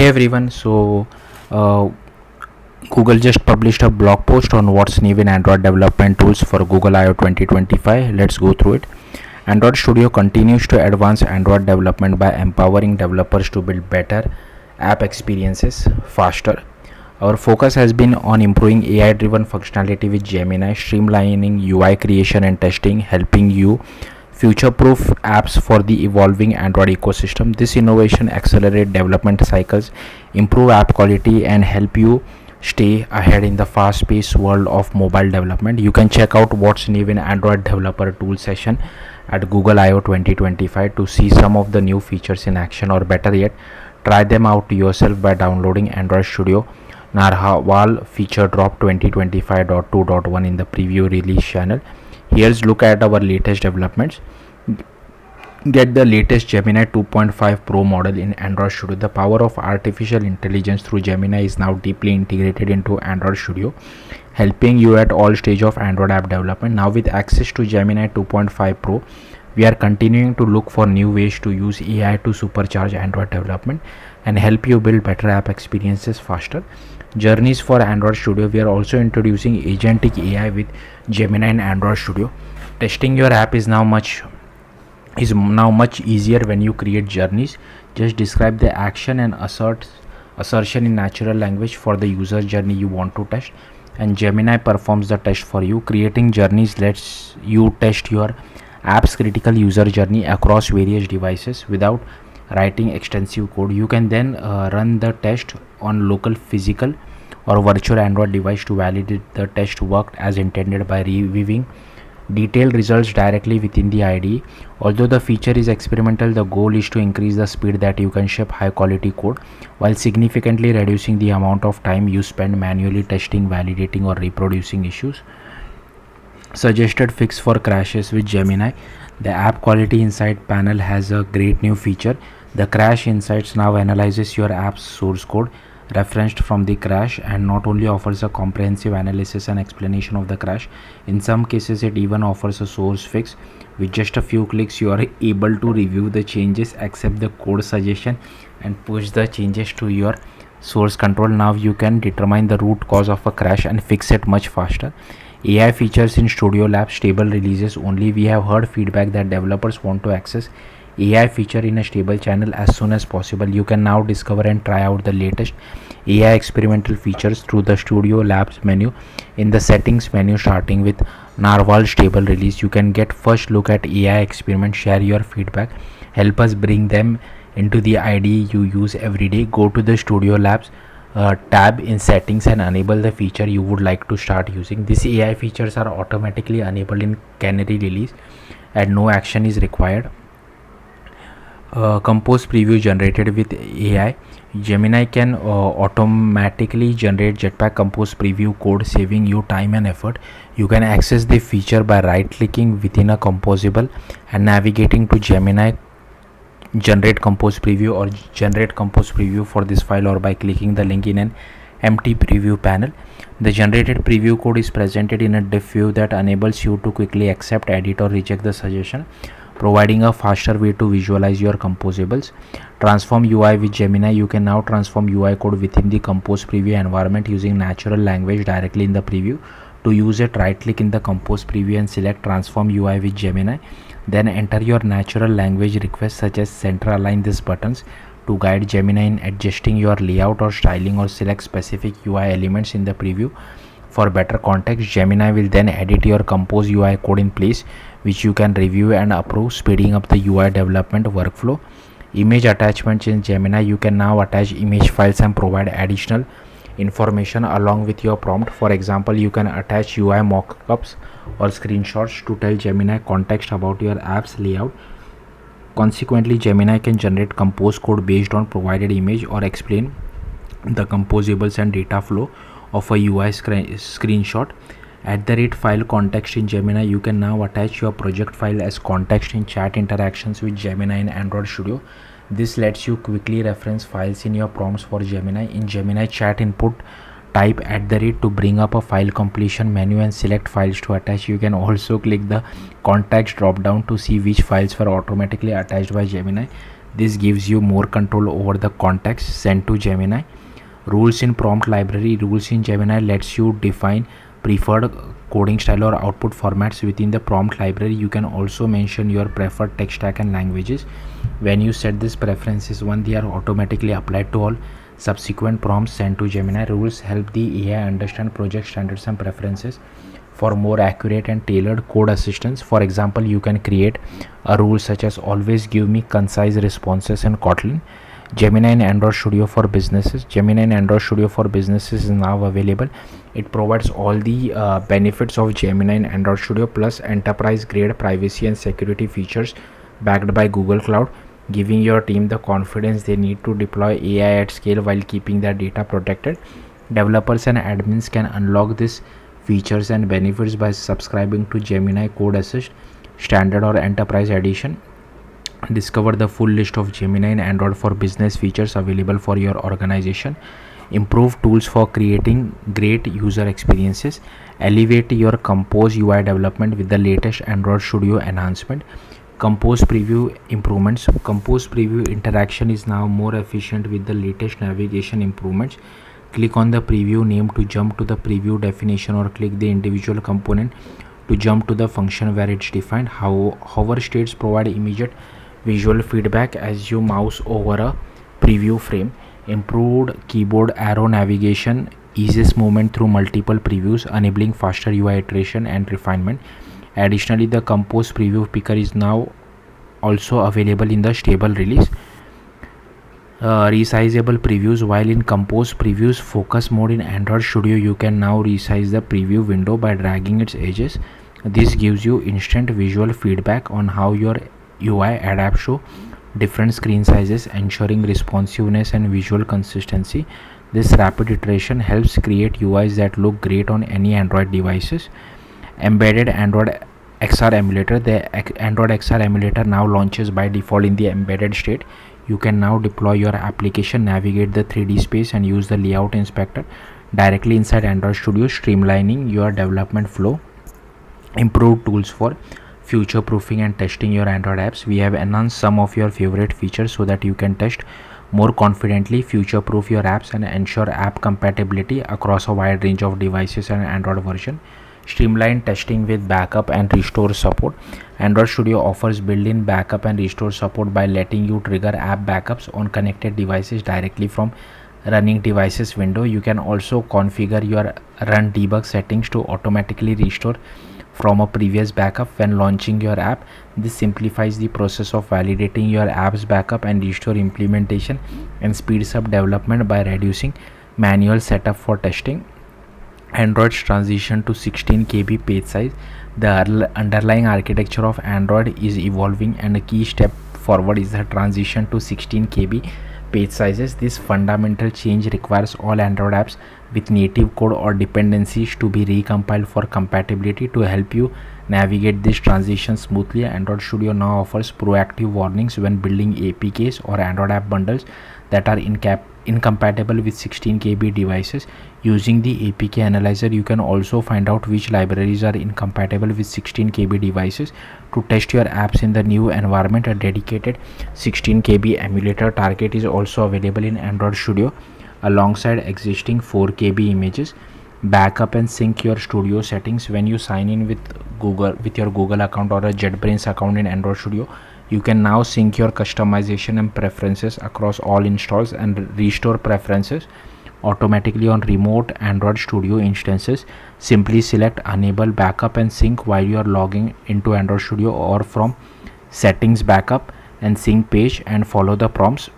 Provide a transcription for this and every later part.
Hey everyone, uh, Google just published a blog post on what's new in Android development tools for Google I/O 2025. Let's go through it. Android Studio continues to advance Android development by empowering developers to build better app experiences faster. Our focus has been on improving AI driven functionality with Gemini, streamlining UI creation and testing, helping you future proof apps for the evolving Android ecosystem. This innovation accelerate development cycles, improve app quality, and help you stay ahead in the fast paced world of mobile development. You can check out what's new in Android developer tool session at Google I/O 2025 to see some of the new features in action, or better yet, try them out yourself by downloading Android Studio Narwhal feature drop 2025.2.1 in the preview release channel. Here's look at our latest developments. Get the latest Gemini 2.5 Pro model in Android Studio. The power of artificial intelligence through Gemini is now deeply integrated into Android Studio, helping you at all stages of Android app development. Now with access to Gemini 2.5 Pro, we are continuing to look for new ways to use AI to supercharge Android development and help you build better app experiences faster. Journeys for Android Studio. We are also introducing agentic AI with Gemini in Android Studio. Testing your app is now much easier when you create journeys. Just describe the action and assertion in natural language for the user journey you want to test, and Gemini performs the test for you. Creating journeys lets you test your app's critical user journey across various devices without writing extensive code. You can then run the test on local, physical, or virtual Android device to validate the test worked as intended by reviewing detailed results directly within the IDE. Although the feature is experimental, the goal is to increase the speed that you can ship high quality code while significantly reducing the amount of time you spend manually testing, validating, or reproducing issues. Suggested fix for crashes with Gemini. The app quality insight panel has a great new feature. The crash insights now analyzes your app's source code referenced from the crash and not only offers a comprehensive analysis and explanation of the crash. In some cases, it even offers a source fix. With just a few clicks, you are able to review the changes, accept the code suggestion, and push the changes to your source control. Now you can determine the root cause of a crash and fix it much faster. AI features in Studio Lab. Stable releases only. We have heard feedback that developers want to access AI feature in a stable channel as soon as possible. You can now discover and try out the latest AI experimental features through the Studio Labs menu. In the settings menu, starting with Narwhal stable release, you can get first look at AI experiment, share your feedback, help us bring them into the IDE you use every day. Go to the Studio Labs tab in settings and enable the feature you would like to start using. These AI features are automatically enabled in Canary release and no action is required. Compose preview generated with AI. Gemini can automatically generate Jetpack Compose preview code, saving you time and effort. You can access the feature by right clicking within a composable and navigating to Gemini generate compose preview or generate compose preview for this file, or by clicking the link in an empty preview panel. The generated preview code is presented in a diff view that enables you to quickly accept, edit, or reject the suggestion, providing a faster way to visualize your composables. Transform UI with Gemini. You can now transform UI code within the compose preview environment using natural language directly in the preview. To use it, right click in the compose preview and select transform UI with Gemini. Then enter your natural language request such as center align these buttons to guide Gemini in adjusting your layout or styling, or select specific UI elements in the preview. For better context, Gemini will then edit your compose UI code in place, which you can review and approve, speeding up the UI development workflow. Image attachments in Gemini. You can now attach image files and provide additional information along with your prompt. For example, you can attach UI mockups or screenshots to tell Gemini context about your app's layout. Consequently, Gemini can generate compose code based on provided image or explain the composables and data flow of a UI screenshot. At the rate file context in Gemini. You can now attach your project file as context in chat interactions with Gemini in Android Studio. This lets you quickly reference files in your prompts for Gemini. In Gemini chat input, type @ to bring up a file completion menu and select files to attach. You can also click the context drop down to see which files were automatically attached by Gemini. This gives you more control over the context sent to Gemini. Rules in prompt library. Rules in Gemini lets you define preferred coding style or output formats within the prompt library. You can also mention your preferred tech stack and languages. When you set these preferences, they are automatically applied to all subsequent prompts sent to Gemini. Rules help the AI understand project standards and preferences for more accurate and tailored code assistance. For example, you can create a rule such as always give me concise responses in Kotlin. Gemini and Android Studio for businesses. Gemini and Android Studio for businesses is now available. It provides all the benefits of Gemini and Android Studio plus enterprise grade privacy and security features backed by Google Cloud, giving your team the confidence they need to deploy AI at scale while keeping their data protected. Developers and admins can unlock these features and benefits by subscribing to Gemini Code Assist Standard or Enterprise Edition. Discover the full list of Gemini and Android for business features available for your organization. Improve tools for creating great user experiences. Elevate your Compose UI development with the latest Android Studio enhancement. Compose preview improvements. Compose preview interaction is now more efficient with the latest navigation improvements. Click on the preview name to jump to the preview definition, or click the individual component to jump to the function where it's defined. Hover states provide immediate visual feedback as you mouse over a preview frame. Improved keyboard arrow navigation eases movement through multiple previews, enabling faster UI iteration and refinement. Additionally, the Compose preview picker is now also available in the stable release. Resizable previews. While in Compose previews focus mode in Android Studio, you can now resize the preview window by dragging its edges. This gives you instant visual feedback on how your UI adapts to different screen sizes, ensuring responsiveness and visual consistency. This rapid iteration helps create UIs that look great on any Android devices. Embedded Android XR emulator. The Android XR emulator now launches by default in the embedded state. You can now deploy your application, navigate the 3D space, and use the layout inspector directly inside Android Studio, streamlining your development flow. Improved tools for future proofing and testing your Android apps. We have enhanced some of your favorite features so that you can test more confidently, future proof your apps, and ensure app compatibility across a wide range of devices and Android version. Streamline testing with backup and restore support. Android Studio offers built-in backup and restore support by letting you trigger app backups on connected devices directly from running devices window. You can also configure your run debug settings to automatically restore from a previous backup when launching your app. This simplifies the process of validating your app's backup and restore implementation, and speeds up development by reducing manual setup for testing. Android's transition to 16 KB page size. The underlying architecture of Android is evolving, and a key step forward is the transition to 16 KB page sizes. This fundamental change requires all Android apps with native code or dependencies to be recompiled for compatibility. To help you navigate this transition smoothly, Android Studio now offers proactive warnings when building APKs or Android app bundles that are incompatible with 16 KB devices. Using the APK analyzer, you can also find out which libraries are incompatible with 16 KB devices. To test your apps in the new environment, a dedicated 16 KB emulator target is also available in Android Studio alongside existing 4 KB images. Backup and sync your studio settings. When you sign in with your Google account or a JetBrains account in Android Studio, you can now sync your customization and preferences across all installs and restore preferences automatically on remote Android Studio instances. Simply select enable backup and sync while you are logging into Android Studio or from settings backup and sync page, and follow the prompts.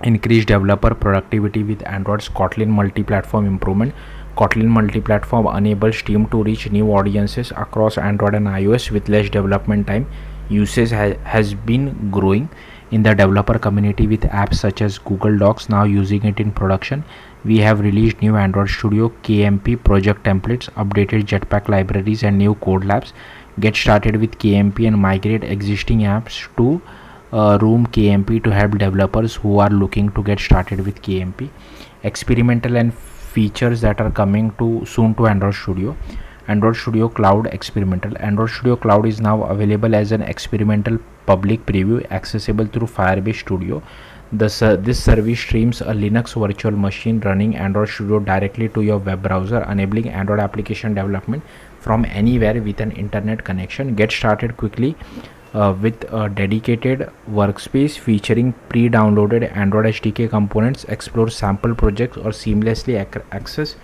Increase developer productivity with Android's Kotlin multi-platform improvement. Kotlin multi-platform enables team to reach new audiences across Android and iOS with less development time. Usage has been growing in the developer community, with apps such as Google Docs now using it in production. We have released new Android Studio KMP project templates, updated Jetpack libraries, and new code labs. Get started with KMP and migrate existing apps to Room KMP to help developers who are looking to get started with KMP. Experimental and features that are coming soon to Android Studio. Android Studio Cloud Experimental. Android Studio Cloud is now available as an experimental public preview accessible through Firebase Studio. This service streams a Linux virtual machine running Android Studio directly to your web browser, enabling Android application development from anywhere with an internet connection. Get started quickly with a dedicated workspace featuring pre-downloaded Android SDK components. Explore sample projects or seamlessly access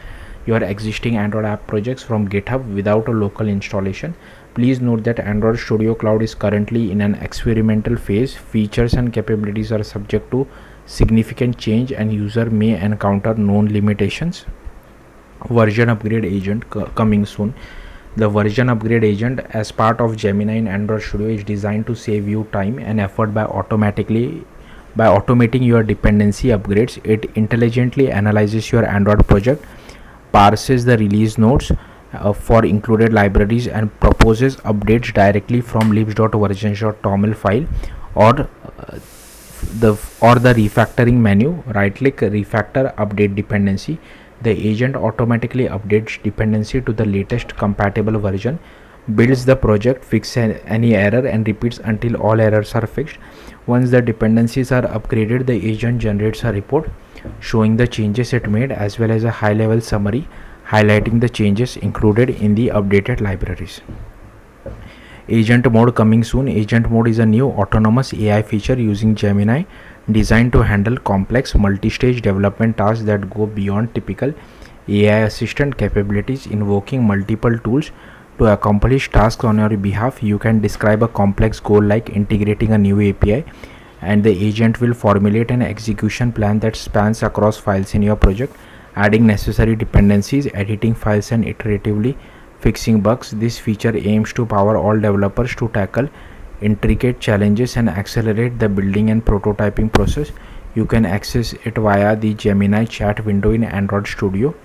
your existing Android app projects from GitHub without a local installation. Please note that Android Studio Cloud is currently in an experimental phase. Features and capabilities are subject to significant change and user may encounter known limitations. Version upgrade agent coming soon. The version upgrade agent as part of Gemini in Android Studio is designed to save you time and effort by automating your dependency upgrades. It intelligently analyzes your Android project, parses the release notes for included libraries, and proposes updates directly from libs.versions.toml file or the refactoring menu. Right click refactor update dependency. The agent automatically updates dependency to the latest compatible version, builds the project, fixes any error, and repeats until all errors are fixed. Once the dependencies are upgraded, the agent generates a report showing the changes it made as well as a high level summary highlighting the changes included in the updated libraries. Agent mode coming soon. Agent mode is a new autonomous AI feature using Gemini designed to handle complex multi-stage development tasks that go beyond typical AI assistant capabilities, invoking multiple tools to accomplish tasks on your behalf. You can describe a complex goal like integrating a new API, and the agent will formulate an execution plan that spans across files in your project, adding necessary dependencies, editing files, and iteratively fixing bugs. This feature aims to power all developers to tackle intricate challenges and accelerate the building and prototyping process. You can access it via the Gemini chat window in Android Studio.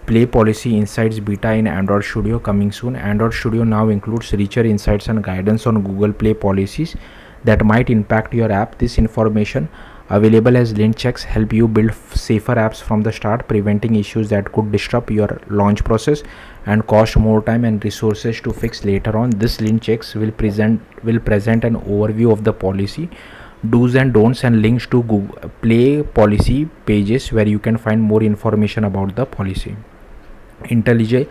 Play Policy Insights beta in Android Studio coming soon. Android Studio now includes richer insights and guidance on Google Play policies that might impact your app. This information, available as lint checks, help you build safer apps from the start, preventing issues that could disrupt your launch process and cost more time and resources to fix later on. This lint checks will present an overview of the policy, do's and don'ts, and links to Google Play policy pages where you can find more information about the policy. IntelliJ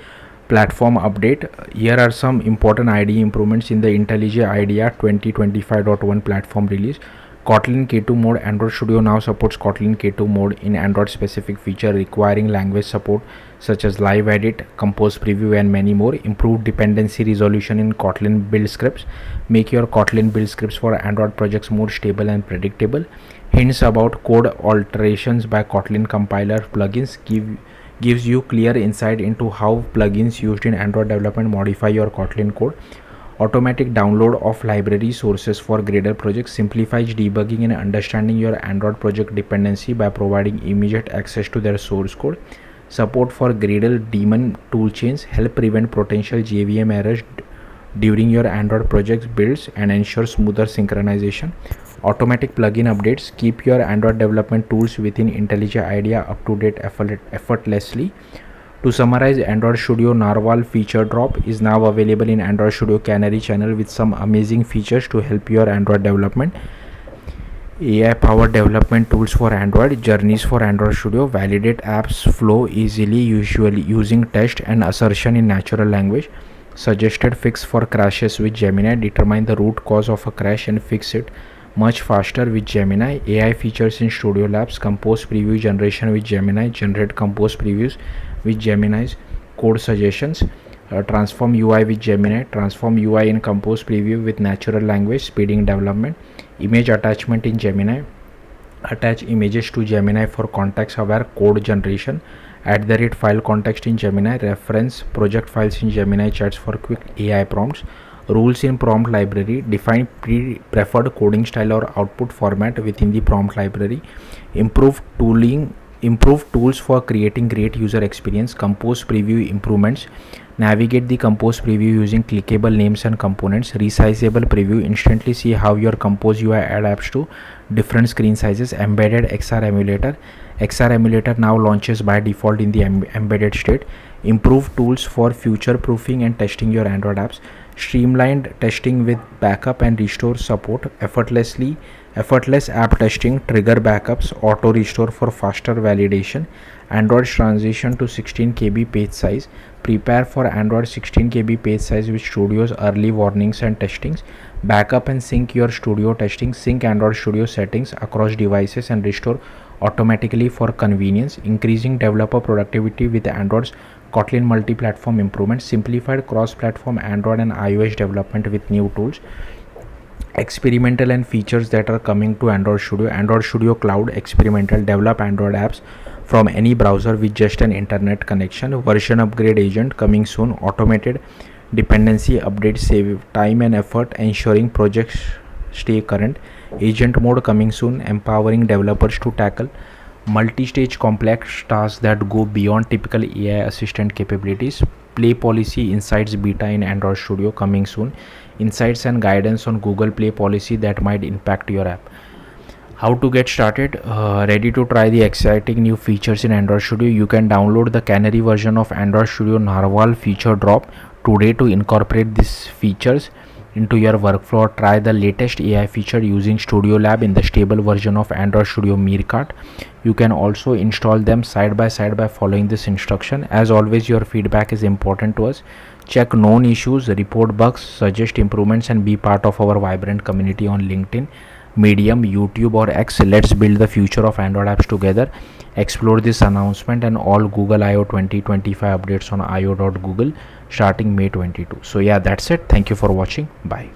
platform update. Here are some important IDE improvements in the IntelliJ IDEA 2025.1 platform release. Kotlin K2 mode. Android Studio now supports Kotlin K2 mode in Android specific feature requiring language support such as live edit, compose preview, and many more. Improved dependency resolution in Kotlin build scripts. Make your Kotlin build scripts for Android projects more stable and predictable. Hints about code alterations by Kotlin compiler plugins gives you clear insight into how plugins used in Android development modify your Kotlin code. Automatic download of library sources for Gradle projects simplifies debugging and understanding your Android project dependency by providing immediate access to their source code. Support for Gradle daemon toolchains help prevent potential JVM errors during your Android project's builds and ensure smoother synchronization. Automatic plugin updates keep your Android development tools within IntelliJ IDEA up to date effortlessly. To summarize, Android Studio Narwhal feature drop is now available in Android Studio Canary channel with some amazing features to help your Android development. AI powered development tools for Android, journeys for Android Studio, validate apps flow easily, usually using test and assertion in natural language. Suggested fix for crashes with Gemini, determine the root cause of a crash and fix it much faster with Gemini. AI features in Studio Labs, compose preview generation with Gemini, generate compose previews with Gemini's code suggestions. Transform UI with Gemini, transform UI in compose preview with natural language, speeding development. Image attachment in Gemini, attach images to Gemini for context aware code generation. @file context in Gemini, reference project files in Gemini chats for quick AI prompts. Rules in prompt library, define preferred coding style or output format within the prompt library. Improved tools for creating great user experience. Compose preview improvements, navigate the compose preview using clickable names and components. Resizable preview, instantly see how your compose UI adapts to different screen sizes. Embedded XR emulator, XR emulator now launches by default in the embedded state. Improved tools for future proofing and testing your Android apps. Streamlined testing with backup and restore support. Effortless app testing, trigger backups, auto restore for faster validation. Android transition to 16 KB page size. Prepare for Android 16 KB page size with Studio's early warnings and testings. Backup and sync your Studio testing. Sync Android Studio settings across devices and restore automatically for convenience. Increasing developer productivity with Android's Kotlin multi-platform improvements. Simplified cross-platform Android and iOS development with new tools. Experimental and features that are coming to Android Studio Cloud. Experimental, develop Android apps from any browser with just an internet connection. Version upgrade agent coming soon. Automated dependency updates save time and effort, ensuring projects stay current. Agent mode coming soon, empowering developers to tackle multi-stage complex tasks that go beyond typical AI assistant capabilities. Play policy insights beta in Android Studio coming soon. Insights and guidance on Google Play policy that might impact your app. How to get started? Ready to try the exciting new features in Android Studio? You can download the Canary version of Android Studio Narwhal feature drop today to incorporate these features into your workflow. Try the latest AI feature using Studio Lab in the stable version of Android Studio Meerkat. You can also install them side by side by following this instruction. As always, your feedback is important to us. Check known issues, report bugs, suggest improvements, and be part of our vibrant community on LinkedIn, Medium, YouTube, or X. Let's build the future of Android apps together. Explore this announcement and all Google I/O 2025 updates on io.google starting May 22. So yeah, that's it. Thank you for watching. Bye.